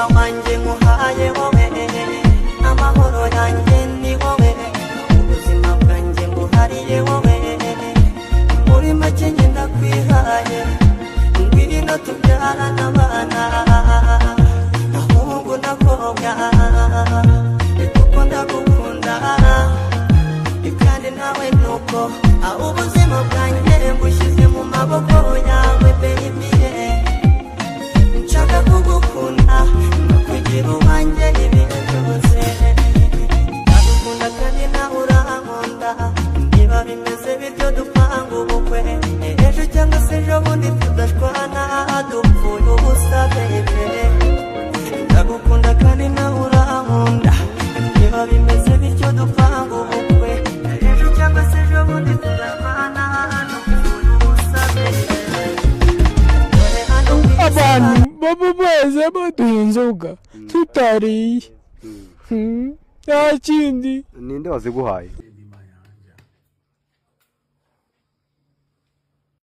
umutima wanjye nguhaye wowe, amahoro yanjye ni wowe, ubuzima bwanjye nguhariye wowe, muri make njye ndakwihaye, ngwino tubyarane abana, ahubwo ndakobwa, kuko ndagukunda, kandi nawe nuko, ubuzima bwanjye ngushyize mu maboko yawe baby, nshaka kugukunda no kugira uwanjye ibihe byose, ndagukunda kandi nawe urankunda, niba bimeze bityo dupanga ubukwe, ejo cyangwa se ejo bundi tudashwana dupfuye ubusa baby, ndagukunda kandi nawe urankunda, niba bimeze bityo dupanga ubukwe, ejo cyangwa se ejo bundi tudashwana dupfuye ubusa baby. Abantu baba baza baduha inzoga tutariye, nta kindi. Ninde waziguhaye?